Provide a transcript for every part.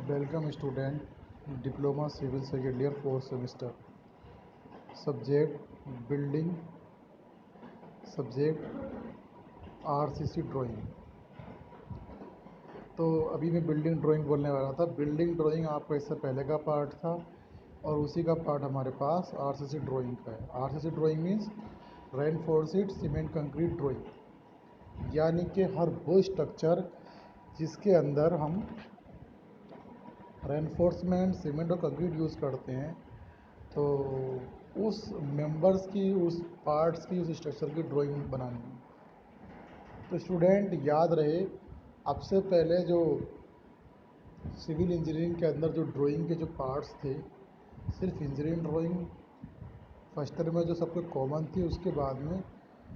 Welcome student, diploma civil second year fourth semester. Subject building, subject RCC drawing. तो अभी मैं building drawing बोलने वाला था। बिल्डिंग ड्राइंग आपका इससे पहले का पार्ट था और उसी का पार्ट हमारे पास आरसीसी ड्राइंग का है। RCC drawing means reinforced cement concrete drawing, यानी कि हर वो स्ट्रक्चर जिसके अंदर हम रेनफोर्समेंट सीमेंट और कंक्रीट यूज़ करते हैं, तो उस मेंबर्स की, उस पार्ट्स की, उस स्ट्रक्चर की ड्राइंग बनानी है। तो स्टूडेंट याद रहे, अब से पहले जो सिविल इंजीनियरिंग के अंदर जो ड्राइंग के जो पार्ट्स थे, सिर्फ इंजीनियरिंग ड्राइंग फर्स्ट ईयर में जो सबको कॉमन थी, उसके बाद में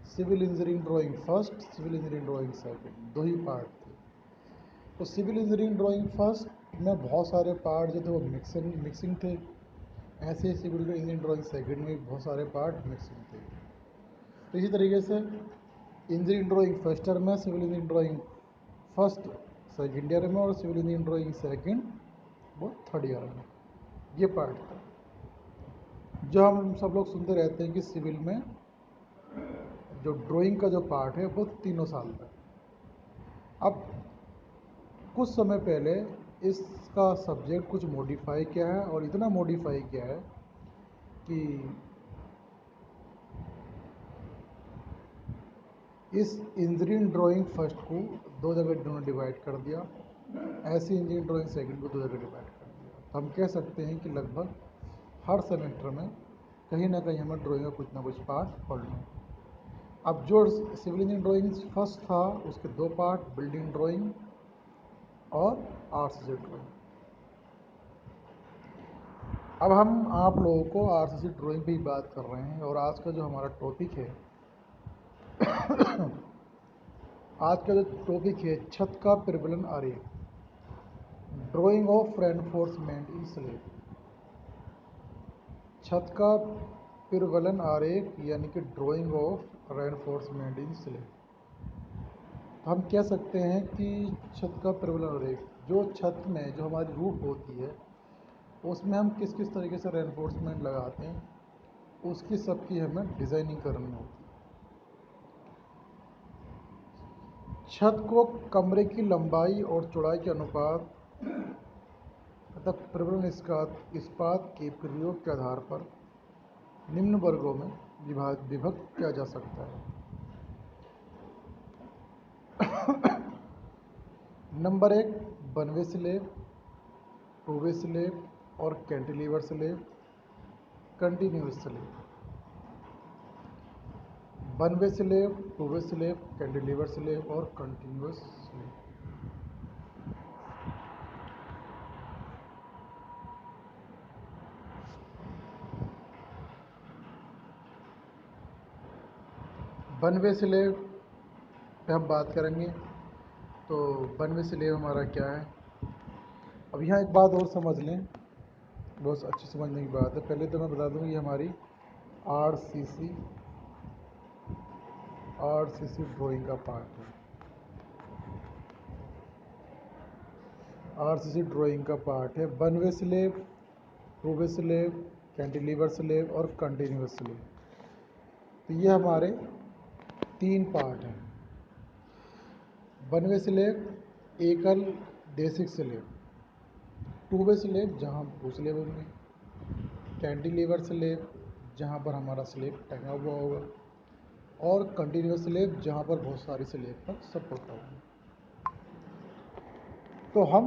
civil engineering drawing first, civil engineering drawing second, दो ही पार्ट थे। तो सिविल इंजीनियरिंग ड्राइंग फर्स्ट में बहुत सारे पार्ट जो थे वो मिक्सिंग थे। ऐसे ही सिविल इंजीनियरिंग ड्राइंग सेकंड में बहुत सारे पार्ट मिक्सिंग थे। तो इसी तरीके से इंजीनियरिंग ड्राइंग फर्स्ट ईयर में, civil engineering drawing first second year में और सिविल इंजीनियरिंग ड्राइंग सेकंड वो थर्ड ईयर में। ये पार्ट था जो हम सब लोग सुनते रहते हैं कि सिविल में जो ड्राइंग का जो पार्ट है वो 3 साल का। अब कुछ समय पहले इसका सब्जेक्ट कुछ मॉडिफाई किया है, और इतना मॉडिफाई किया है कि इस इंजीनियरिंग ड्राइंग फर्स्ट को 2 जगह इन्होंने डिवाइड कर दिया, ऐसे इंजीनियरिंग ड्राइंग सेकंड को 2 जगह डिवाइड कर दिया। तो हम कह सकते हैं कि लगभग हर सेमेस्टर में कहीं ना कहीं हमें ड्राइंग का कुछ ना कुछ पार्ट पढ़ना है। अब जो सिविल इंजीनियरिंग ड्राइंग फर्स्ट था, उसके 2 पार्ट, बिल्डिंग ड्राइंग और आरसीसी ड्राइंग। अब हम आप लोगों को आरसीसी ड्राइंग पे ही बात कर रहे हैं, और आज का जो हमारा टॉपिक है आज का जो टॉपिक है छत का प्रबलन आरेख, drying of reinforcement in slab. छत का प्रबलन आरेख यानी कि drying of reinforcement in slab. हम कह सकते हैं कि छत का प्रबलन आरेख, जो छत में जो हमारी रूफ होती है उसमें हम किस किस तरीके से रेनफोर्समेंट लगाते हैं, उसकी सबकी हमें डिज़ाइनिंग करनी होती है। छत को कमरे की लंबाई और चौड़ाई के अनुपात तथा प्रबलन इस्पात के प्रयोग के आधार पर निम्न वर्गों में विभक्त किया जा सकता है। Number 1, one way slab, two way slab और cantilever slab, continuous slab. One way slab, two way slab, cantilever slab और continuous slab. One way slab पे हम बात करेंगे। तो वन वे स्लेब हमारा क्या है? अब यहाँ एक बात और समझ लें, बहुत अच्छी समझने की बात है। पहले तो मैं बता दूँ, ये हमारी आरसीसी ड्राइंग का पार्ट है। आरसीसी ड्राइंग का पार्ट है one way slab, two way slab, cantilever slab और कंटिन्यूस स्लेब। तो ये हमारे 3 पार्ट हैं। वन वे स्लेब एकल basic slab, two way slab जहाँ 2 स्लेब होंगे, कैंटिलीवर स्लेब जहाँ पर हमारा स्लेब टंगा हुआ होगा, और कंटिन्यूस स्लेब जहाँ पर बहुत सारी स्लेब पर सपोर्ट होगा। तो हम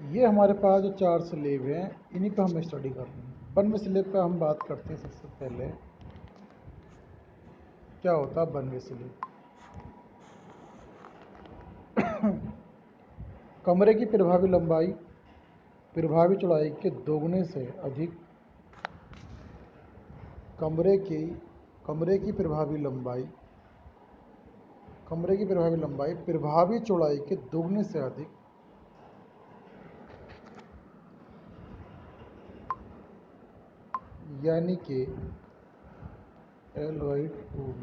ये हमारे पास जो 4 स्लेब हैं, इन्हीं पर हम स्टडी कर रहे हैं। वन वे स्लेब का हम बात करते हैं। सबसे पहले क्या होता है वन वे स्लेब? कमरे की प्रभावी लंबाई प्रभावी चौड़ाई के दोगुने से अधिक, कमरे की प्रभावी लंबाई प्रभावी चौड़ाई के दोगुने से अधिक, यानी कि Ly2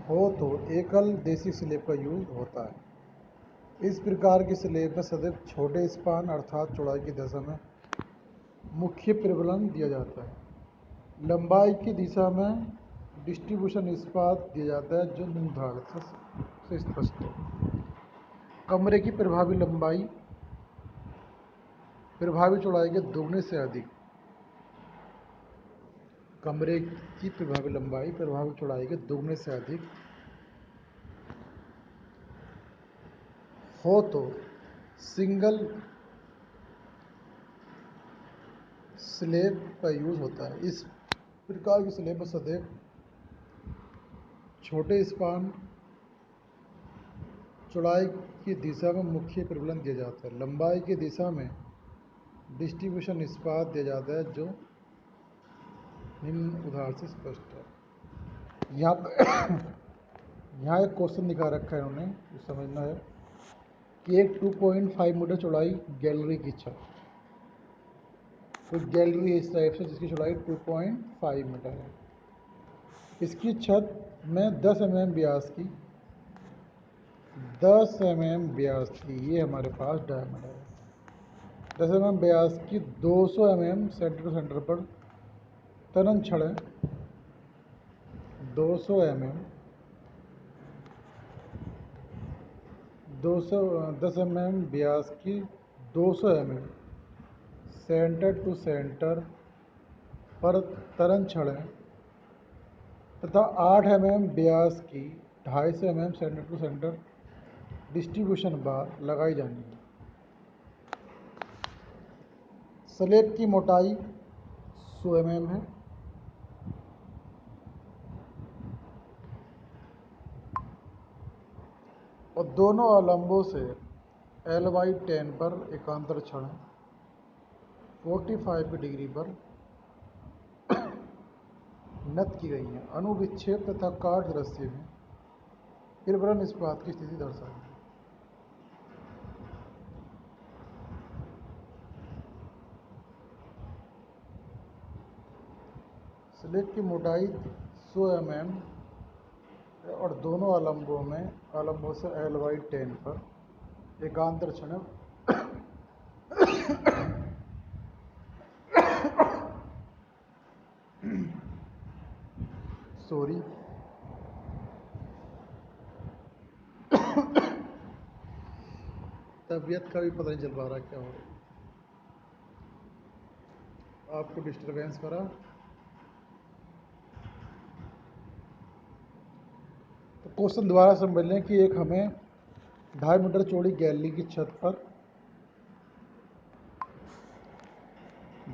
हो तो एकल देसी स्लेब का यूज होता है। इस प्रकार की स्लेब में सदैव छोटे स्पान अर्थात चौड़ाई की दशा में मुख्य प्रबलन दिया जाता है। लंबाई की दिशा में डिस्ट्रीब्यूशन इस्पात दिया जाता है जो निर्धारित से स्पष्ट है। कमरे की प्रभावी लंबाई प्रभावी चौड़ाई के दोगुने से अधिक। कमरे की प्रभावी लंबाई प्रभावी चौड़ाई के दोगुने से अधिक हो तो सिंगल स्लेब का यूज होता है। इस प्रकार की स्लेब में सदैव छोटे स्पान चौड़ाई की दिशा में मुख्य प्रबलन दिया जाता है। लंबाई की दिशा में डिस्ट्रीब्यूशन इस्पात दिया जाता है जो निम्न उदाहरण से स्पष्ट है। यहाँ एक क्वेश्चन दिखा रखा है इन्होंने, जो समझना है कि एक 2.5 मीटर चौड़ाई गैलरी की छत, तो गैलरी इस टाइप से जिसकी चौड़ाई 2.5 मीटर है। इसकी छत में 10 mm व्यास की ये हमारे पास डायमीटर है। 10 mm व्यास की 200 mm सेंटर टू सेंटर पर तनन छड़ है। 10 mm व्यास की 200 mm सेंटर टू सेंटर पर तरन छड़ है तथा 8 mm व्यास की 250 mm centre to centre distribution bar लगाई जानी है। स्लेब की मोटाई 100 mm है। और दोनों अवलंबों से Ly10 पर एकांतर छड़ 45 डिग्री पर नत की गई है। अनुविक्षेप तथा काट दृश्य में प्रबलन इस्पात की स्थिति दर्शाई है। स्लेब की मोटाई 100 mm और दोनों अवलंबों से Ly10 पर एकांतर छड़ तबीयत का भी पता नहीं चल पा रहा क्या हो रहा है, आपको डिस्टरबेंस करा। तो क्वेश्चन दोबारा समझ लें कि एक हमें 2.5 मीटर चौड़ी गैलरी की छत पर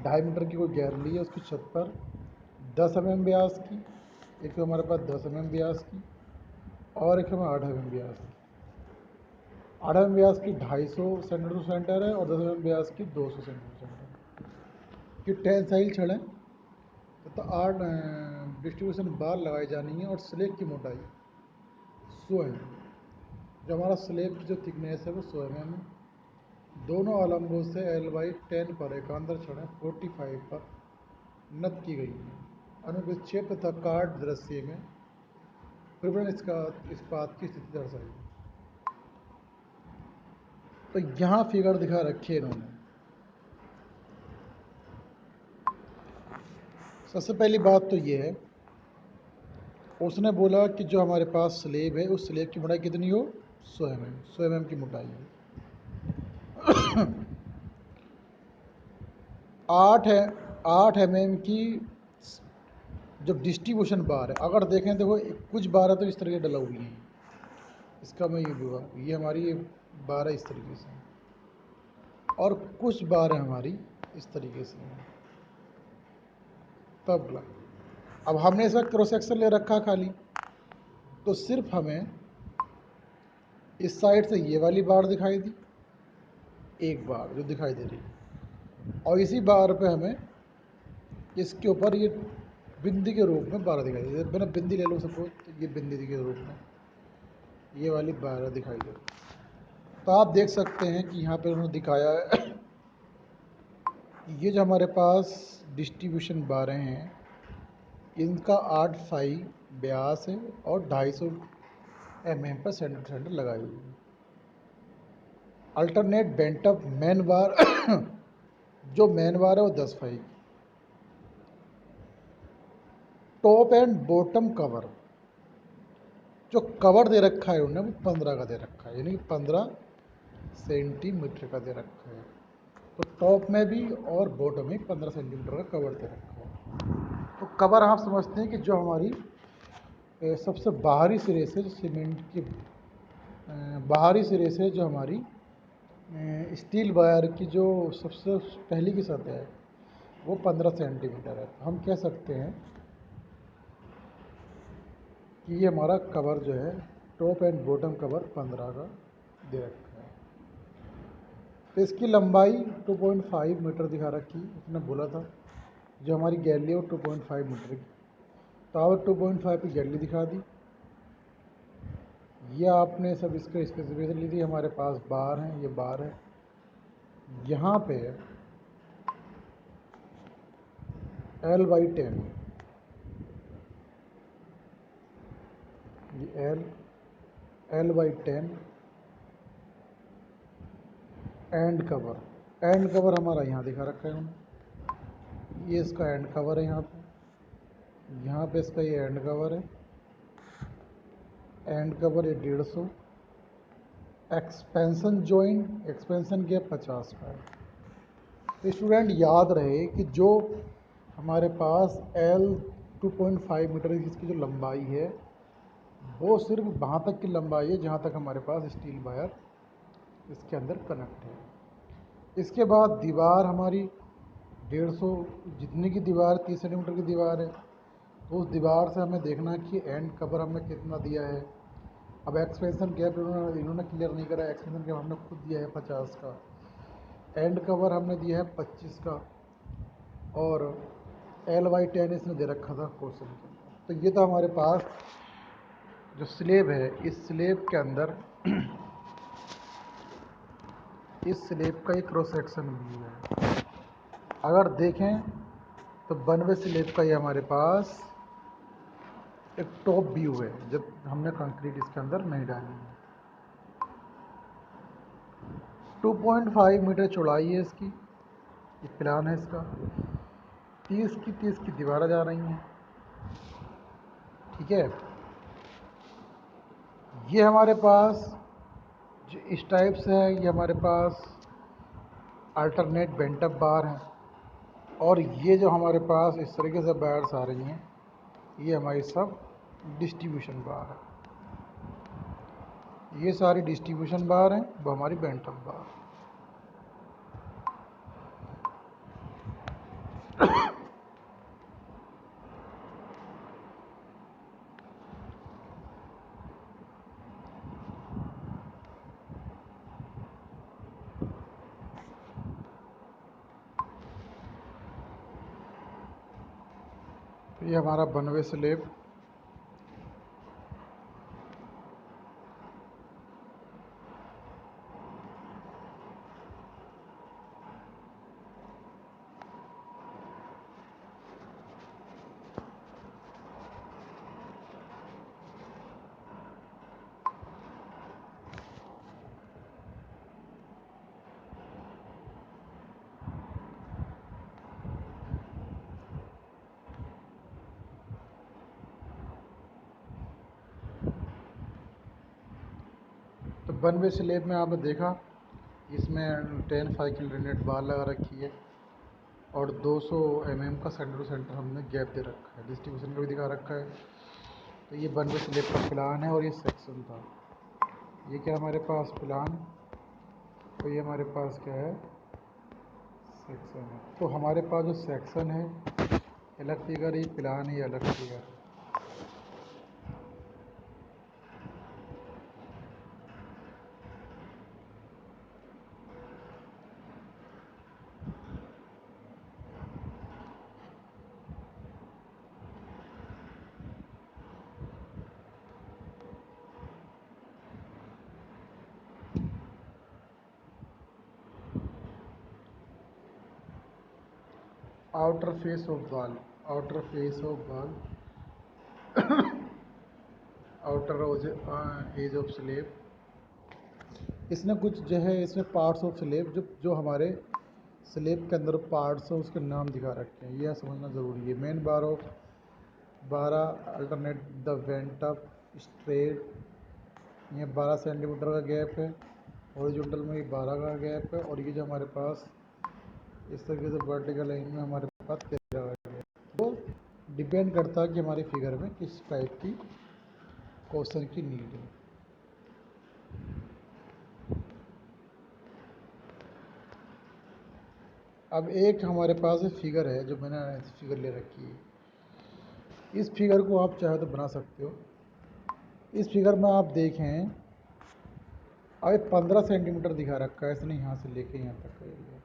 2.5 मीटर की कोई गैलरी है, उसकी छत पर 10 mm व्यास की, एक हमारे पास 10 mm व्यास की और एक हमें 8 mm व्यास की। 8 mm व्यास की 250 सेंटर टू सेंटर है और 10 mm व्यास की 200 सेंटर टू सेंटर की टेंसाइल छड़ है। तो 8 डिस्ट्रीब्यूशन बार लगाई जानी है और स्लेब की मोटाई 100 mm। जो हमारा स्लेब की जो थिकनेस है वो 100 mm है। दोनों अवलंबों से Ly10 पर एकांतर छड़ 45 पर नत की गई है। अनुविक्षेप तथा काट दृश्य में प्रबलन इस्पात की स्थिति दर्शाई है। तो यहाँ फिगर दिखा रखी है इन्होंने। सबसे पहली बात तो ये है, उसने बोला कि जो हमारे पास स्लेब है उस स्लेब की मोटाई कितनी हो, 100 mm, 100 mm की मोटाई है। 8 mm की जो डिस्ट्रीब्यूशन बार है, अगर देखें देखो कुछ बार है तो इस तरह के डला हुई हैं, इसका मैं ये हुआ, ये हमारी बार है इस तरीके से, और कुछ बार है हमारी इस तरीके से। तब अब हमने इसका क्रॉस सेक्शन ले रखा खाली, तो सिर्फ हमें इस साइड से ये वाली बार दिखाई दी, एक बार जो दिखाई दे रही, और इसी बार पे हमें इसके ऊपर ये बिंदी के रूप में 12 दिखाई दे। मैंने बिंदी ले लो सपोज, तो ये बिंदी के रूप में ये वाली 12 दिखाई दे। तो आप देख सकते हैं कि यहाँ पे उन्होंने दिखाया है ये जो हमारे पास डिस्ट्रीब्यूशन 12 हैं, इनका 8 फाई व्यास है और 250 mm पर सेंटर लगाई हुई है। अल्टरनेट बेंटअप मैन बार जो मैन बार है वो 10 phi. Top and bottom cover, जो कवर दे रखा है उन्होंने वो 15 का दे रखा है, यानी कि 15 सेंटीमीटर का दे रखा है। तो टॉप में भी और बॉटम में 15 सेंटीमीटर का कवर दे रखा है। तो कवर आप समझते हैं कि जो हमारी सबसे बाहरी सिरे से, जो सीमेंट के बाहरी सिरे से जो हमारी स्टील वायर की जो सबसे पहली की सतह है वो 15 सेंटीमीटर है। हम कह सकते हैं कि ये हमारा कवर जो है टॉप एंड बॉटम कवर 15 का दे रखा है। तो इसकी लंबाई 2.5 मीटर दिखा रखी, उसने बोला था जो हमारी गैली है वो 2.5 मीटर की। तो आप 2.5 की गैली दिखा दी। ये आपने सब इसके स्पेसिफिकेशन ली थी। हमारे पास बार हैं, ये बार है, यहाँ पे L/10, ये L/10 एंड कवर हमारा यहाँ दिखा रखा है उन्होंने। ये इसका एंड कवर है, यहाँ पे इसका ये एंड कवर है। एंड कवर ये 150। एक्सपेंशन जॉइंट, एक्सपेंशन गैप 50 का है। तो स्टूडेंट याद रहे कि जो हमारे पास L 2.5 मीटर इसकी जो लंबाई है वो सिर्फ वहाँ तक की लंबाई है जहाँ तक हमारे पास स्टील वायर इसके अंदर कनेक्ट है। इसके बाद दीवार हमारी 150, जितनी की दीवार 30 सेंटीमीटर की दीवार है, तो उस दीवार से हमें देखना है कि एंड कवर हमें कितना दिया है। अब एक्सपेंशन गैप इन्होंने क्लियर नहीं करा। एक्सपेंशन गैप हमने खुद दिया है 50 का, एंड कवर हमने दिया है 25 का, और L/10 इसने दे रखा था क्वेश्चन के अंदर। तो ये तो हमारे पास जो स्लेब है, इस स्लेब के अंदर इस स्लेब का एक क्रॉस सेक्शन व्यू है। अगर देखें तो 92 स्लेब का ये हमारे पास एक टॉप व्यू है जब हमने कंक्रीट इसके अंदर नहीं डाली है। 2.5 मीटर चौड़ाई है इसकी, ये प्लान है इसका। 30 की दीवारें जा रही हैं, ठीक है। ये हमारे पास जो इस टाइप से है, ये हमारे पास अल्टरनेट बेंटअप बार हैं, और ये जो हमारे पास इस तरीके से बार्स आ रही हैं, ये हमारी सब डिस्ट्रीब्यूशन बार है। ये सारी डिस्ट्रीब्यूशन बार हैं, वो हमारी बेंटअप बार। ये हमारा 92 स्लेब। तो 92 स्लेब में आपने देखा इसमें 10 फाइव की ग्रेनेड बार लगा रखी है, और 200 mm का सेंटर टू सेंटर हमने गैप दे रखा है। डिस्ट्रीब्यूशन का भी दिखा रखा है। तो ये 92 स्लेब का प्लान है, और ये सेक्शन था। ये क्या हमारे पास प्लान, तो ये हमारे पास क्या है, सेक्शन है। तो हमारे पास जो सेक्शन है अलग फिगर, ये प्लान है ये अलग figure. Outer face of wall, outer face of wall, outer as of slab. इसमें कुछ जो है, इसमें पार्ट्स ऑफ स्लेब जो जो हमारे स्लेब के अंदर पार्ट्स हैं उसके नाम दिखा रखे हैं, यह समझना ज़रूरी है। Main bar of 12 alternate the went up straight, ये 12 सेंटीमीटर का गैप है, हॉरिजॉन्टल में ये 12 का गैप है, और ये जो हमारे पास इस तरीके से वर्टिकल लाइन में हमारे पास 13 का गैप। तो डिपेंड करता है कि हमारी फिगर में किस टाइप की क्वेश्चन की नीड है। अब एक हमारे पास फिगर है जो मैंने फिगर ले रखी है। इस फिगर को आप चाहे तो बना सकते हो। इस फिगर में आप देखें, अब 15 सेंटीमीटर दिखा रखा है इसने, यहाँ से लेके यहाँ तक का एरिया,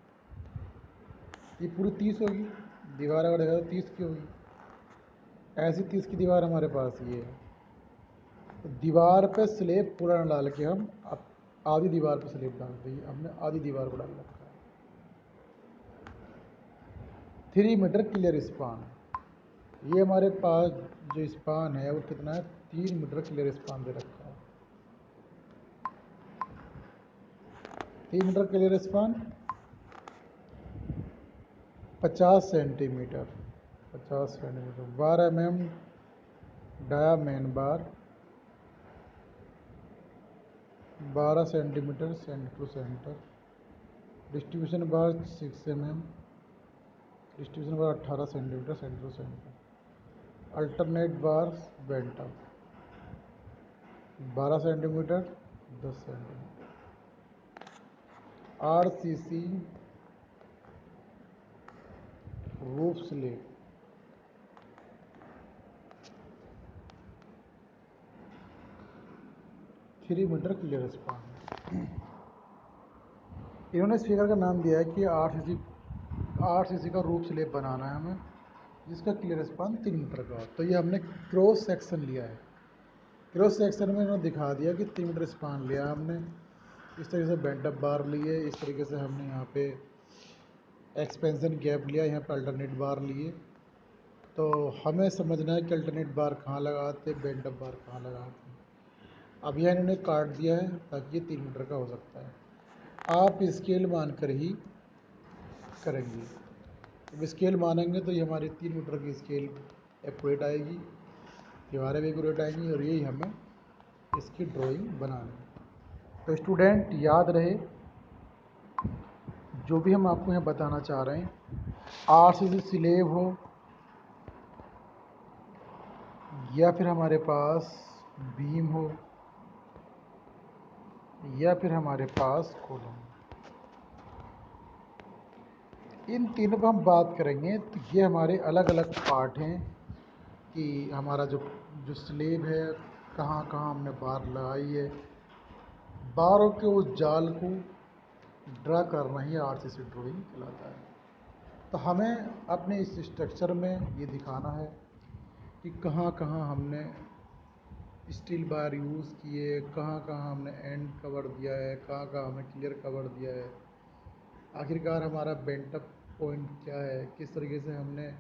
ये पूरी 30 होगी। दीवार अगर देखा तो 30 की होगी। ऐसी 30 की दीवार हमारे पास ये है। तो दीवार पे स्लेब पूरा न डाल के हम आधी दीवार पे स्लेब डाल देंगे। हमने आधी दीवार को डाल रखा है। 3 मीटर क्लियर स्पान, ये हमारे पास जो स्पान है वो कितना है, 3 मीटर क्लियर स्पान दे रखा है। 3 metre clear span, 50 centimetre, 50 centimetre, 12 mm dia main bar, 12 centimetre centre to centre, distribution bar 6 mm, distribution bar 18 centimetre centre to centre, alternate bar bent up 12 centimetre 10 centimetre, RCC roof slab, three metre clear span. इन्होंने इस figure का नाम दिया है कि 8 cc का roof slab बनाना है हमें, जिसका क्लियर स्पान 3 मीटर का हो। तो ये हमने क्रॉस सेक्शन लिया है। क्रॉस सेक्शन में इन्होंने दिखा दिया कि 3 मीटर स्पान लिया हमने, इस तरीके से बेंट अप बार लिए, इस तरीके से हमने यहाँ पे एक्सपेंशन गैप लिया, यहाँ पे अल्टरनेट बार लिए। तो हमें समझना है कि अल्टरनेट बार कहाँ लगाते, बेंट अप बार कहाँ लगाते। अब यह इन्होंने काट दिया है ताकि ये 3 मीटर का हो सकता है। आप स्केल मानकर ही करेंगे। जब स्केल मानेंगे तो ये हमारी 3 मीटर की स्केल एक्यूरेट आएगी, दीवारें भी एक्यूरेट आएंगी, और यही हमें इसकी ड्राइंग बनानी है। तो स्टूडेंट याद रहे, जो भी हम आपको यहाँ बताना चाह रहे हैं, RCC स्लेब हो या फिर हमारे पास बीम हो या फिर हमारे पास कॉलम, इन तीनों पर हम बात करेंगे। तो ये हमारे अलग अलग पार्ट हैं कि हमारा जो जो स्लेब है कहाँ कहाँ हमने बार लगाई है। बारों के उस जाल को ड्रा करना ही RCC ड्राइंग कहलाता है। तो हमें अपने इस स्ट्रक्चर में ये दिखाना है कि कहाँ कहाँ हमने स्टील बार यूज़ किए, कहाँ कहाँ हमने एंड कवर दिया है, कहाँ कहाँ हमने क्लियर कवर दिया है, आखिरकार हमारा बेंट अप पॉइंट क्या है, किस तरीके से हमने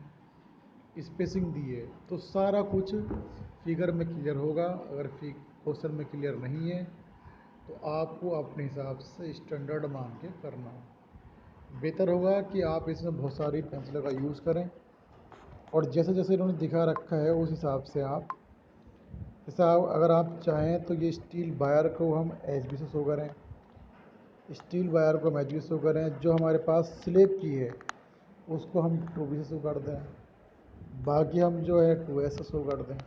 स्पेसिंग दी है। तो सारा कुछ फिगर में क्लियर होगा। अगर क्वेश्चन में क्लियर नहीं है तो आपको अपने हिसाब से स्टैंडर्ड मान के करना है। बेहतर होगा कि आप इसमें बहुत सारी पेंसिलों का यूज़ करें, और जैसे जैसे इन्होंने दिखा रखा है उस हिसाब से आप, जैसा अगर आप चाहें तो ये स्टील वायर को हम HB से शो करें, स्टील वायर को हम HB से शो करें, जो हमारे पास स्लेब की है उसको हम 2B से शो कर दें, बाकी हम जो है 2S से शो कर दें।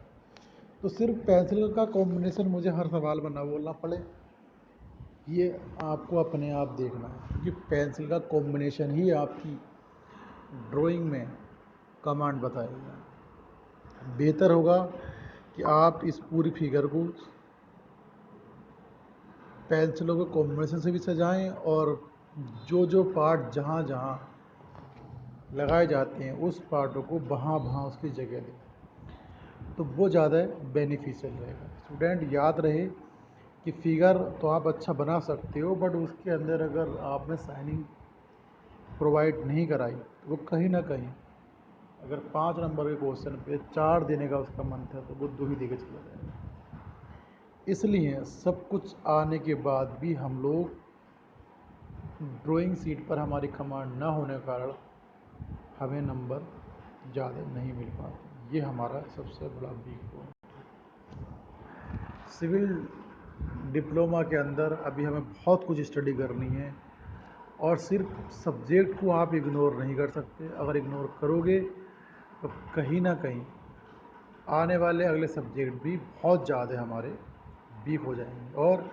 तो सिर्फ पेंसिल का कॉम्बिनेशन मुझे हर सवाल में ना बोलना पड़े, ये आपको अपने आप देखना है, क्योंकि पेंसिल का कॉम्बिनेशन ही आपकी ड्राइंग में कमांड बताएगा। बेहतर होगा कि आप इस पूरी फिगर को पेंसिलों के कॉम्बिनेशन से भी सजाएं, और जो जो पार्ट जहाँ जहाँ लगाए जाते हैं उस पार्टों को वहाँ वहाँ उसकी जगह दें, तो वो ज़्यादा बेनिफिशियल रहेगा। स्टूडेंट याद रहे कि फिगर तो आप अच्छा बना सकते हो, बट उसके अंदर अगर आपने शाइनिंग प्रोवाइड नहीं कराई तो वो कहीं ना कहीं अगर 5 नंबर के क्वेश्चन पे 4 देने का उसका मन था तो वो 2 ही दे के चला जाएगा। इसलिए सब कुछ आने के बाद भी हम लोग ड्राइंग शीट पर हमारी कमांड ना होने के कारण हमें नंबर ज़्यादा नहीं मिल पाते। ये हमारा सबसे बड़ा वीक पॉइंट। सिविल डिप्लोमा के अंदर अभी हमें बहुत कुछ स्टडी करनी है और सिर्फ सब्जेक्ट को आप इग्नोर नहीं कर सकते। अगर इग्नोर करोगे तो कहीं ना कहीं आने वाले अगले सब्जेक्ट भी बहुत ज़्यादा हमारे वीक हो जाएंगे और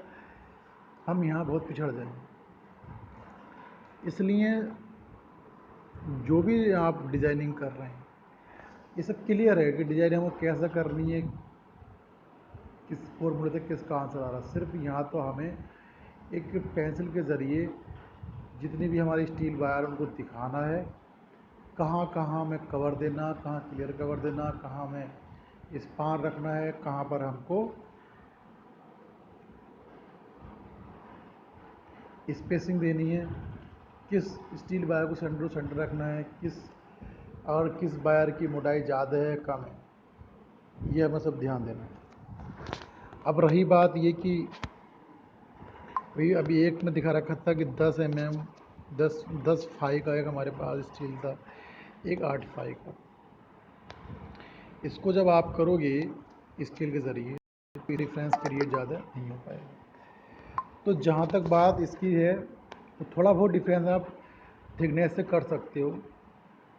हम यहाँ बहुत पिछड़ जाएंगे। इसलिए जो भी आप डिज़ाइनिंग कर रहे हैं ये सब क्लियर है कि डिज़ाइन हमें कैसे करनी है, किस फॉर्मूले से किसका आंसर आ रहा है। सिर्फ यहाँ तो हमें एक पेंसिल के ज़रिए जितनी भी हमारी स्टील वायर उनको दिखाना है, कहाँ कहाँ में कवर देना, कहाँ क्लियर कवर देना, कहाँ में स्पान रखना है, कहाँ पर हमको स्पेसिंग देनी है, किस स्टील वायर को सेंटर टू सेंटर रखना है, किस वायर की मोटाई ज़्यादा है कम है, ये हमें सब ध्यान देना है। अब रही बात ये कि अभी एक में दिखा रखा था कि 10 mm 10 फाई का एक हमारे पास स्टील था, एक 8 फाई का। इसको जब आप करोगे स्केल के ज़रिए तो डिफरेंस क्रिएट ज़्यादा नहीं हो पाएगा। तो जहाँ तक बात इसकी है तो थोड़ा बहुत डिफरेंस आप थिकनेस से कर सकते हो।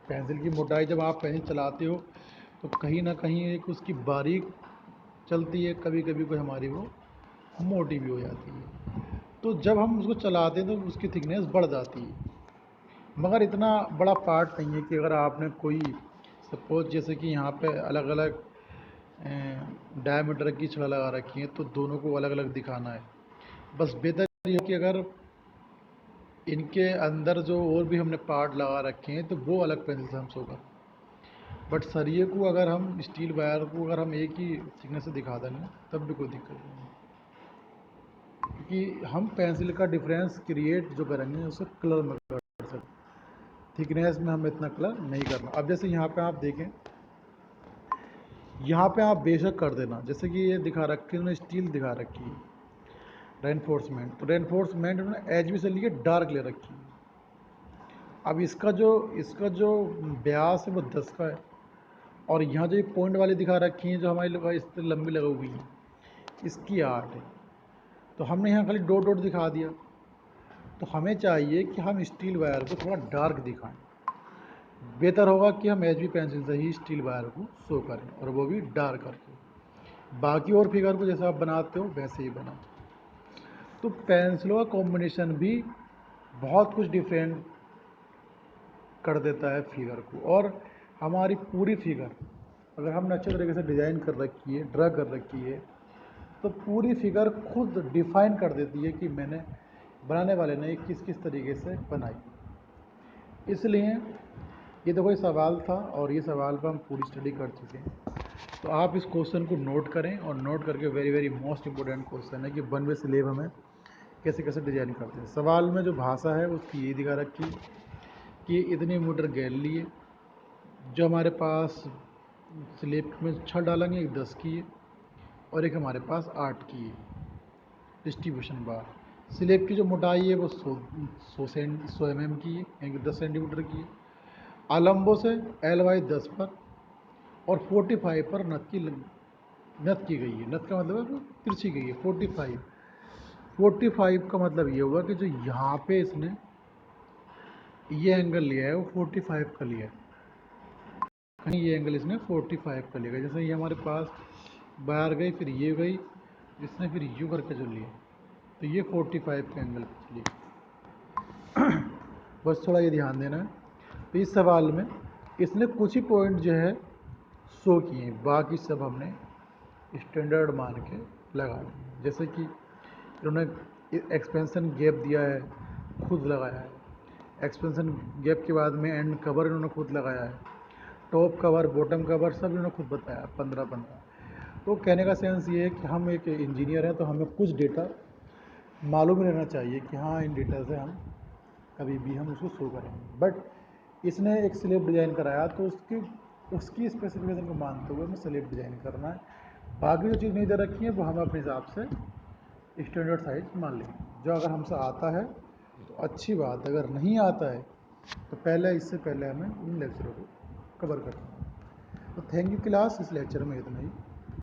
पेंसिल की मोटाई जब आप पेंसिल चलाते हो तो कहीं ना कहीं एक उसकी बारीक चलती है, कभी कभी कोई हमारी वो मोटी भी हो जाती है। तो जब हम उसको चलाते हैं तो उसकी थिकनेस बढ़ जाती है, मगर इतना बड़ा पार्ट नहीं है कि अगर आपने कोई सपोज जैसे कि यहाँ पे अलग अलग डायमीटर की छड़ लगा रखी है तो दोनों को अलग अलग दिखाना है। बस बेहतर ये हो कि अगर इनके अंदर जो और भी हमने पार्ट लगा रखे हैं तो वो अलग पेंसिल से हम शो करें। बट सरिये को अगर हम स्टील वायर को अगर हम एक ही थिकनेस से दिखा देंगे तब भी कोई दिक्कत नहीं है, क्योंकि हम पेंसिल का डिफरेंस क्रिएट जो करेंगे उसे कलर में कर सकते, थिकनेस में हम इतना कलर नहीं करना। अब जैसे यहाँ पे आप देखें, यहाँ पे आप बेशक कर देना, जैसे कि ये दिखा रखी है उन्होंने स्टील दिखा रखी है रेनफोर्समेंट, तो रेनफोर्समेंट उन्होंने एच बी से लिए डार्क ले रखी है। अब इसका जो ब्यास है वो 10 का है और यहाँ जो ये पॉइंट वाली दिखा रखी हैं जो हमारी इस तरह लंबी लगी हुई हैं इसकी 8 है। तो हमने यहाँ खाली डॉट डॉट दिखा दिया, तो हमें चाहिए कि हम स्टील वायर को थोड़ा डार्क दिखाएं। बेहतर होगा कि हम एच बी पेंसिल से ही स्टील वायर को शो करें और वो भी डार्क करके। बाकी और फिगर को जैसा आप बनाते हो वैसे ही बनाओ। तो पेंसिलों का कॉम्बिनेशन भी बहुत कुछ डिफरेंट कर देता है फिगर को। और हमारी पूरी फिगर अगर हमने अच्छे तरीके से डिज़ाइन कर रखी है, ड्रा कर रखी है, तो पूरी फिगर खुद डिफाइन कर देती है कि मैंने बनाने वाले ने किस किस तरीके से बनाई। इसलिए ये तो कोई सवाल था और ये सवाल पर हम पूरी स्टडी कर चुके हैं। तो आप इस क्वेश्चन को नोट करें और नोट करके very very most important question है कि 1 वे स्लेब हमें कैसे कैसे डिजाइन करते हैं। सवाल में जो भाषा है उसकी ये दिखा रखी कि इतने मीटर गैल लिए, जो हमारे पास स्लेब में छड़ डालेंगे एक 10 की है और एक हमारे पास 8 की है डिस्ट्रीब्यूशन बार। स्लेब की जो मोटाई है वो 100 mm की है, यानी कि 10 सेंटीमीटर की है। आलम्बो से LY10 पर और 45 पर नत की गई है। नत का मतलब है तिरछी गई है 45 का मतलब ये हुआ कि जो यहाँ पे इसने ये एंगल लिया है वो 45 का लिया है, कहीं ये एंगल इसने 45 का लिया। जैसे ये हमारे पास बाहर गई फिर ये गई, इसने फिर यू करके जो लिया तो ये 45 के एंगल पे चली। बस थोड़ा ये ध्यान देना है। तो इस सवाल में इसने कुछ ही पॉइंट जो है शो किए, बाकी सब हमने स्टैंडर्ड मान के लगा दिए। जैसे कि इन्होंने एक्सपेंशन गैप दिया है, खुद लगाया है। एक्सपेंशन गैप के बाद में एंड कवर इन्होंने खुद लगाया है, टॉप कवर बॉटम कवर सब इन्होंने खुद बताया 15-15। तो कहने का सेंस ये है कि हम एक इंजीनियर हैं तो हमें कुछ डेटा मालूम रहना चाहिए कि हाँ इन डेटा से हम कभी भी हम उसको शो करेंगे। बट इसने एक स्लिप डिज़ाइन कराया तो उसकी स्पेसिफिकेशन को मानते हुए हमें स्लिप डिज़ाइन करना है। बाकी जो चीज़ नहीं दे रखी है वो हम अपने हिसाब से स्टैंडर्ड साइज मान लेंगे। जो अगर हमसे आता है तो अच्छी बात, अगर नहीं आता है तो इससे पहले हमें इन लेक्चरों को कवर करना है। तो थैंक यू क्लास, इस लेक्चर में इतना ही।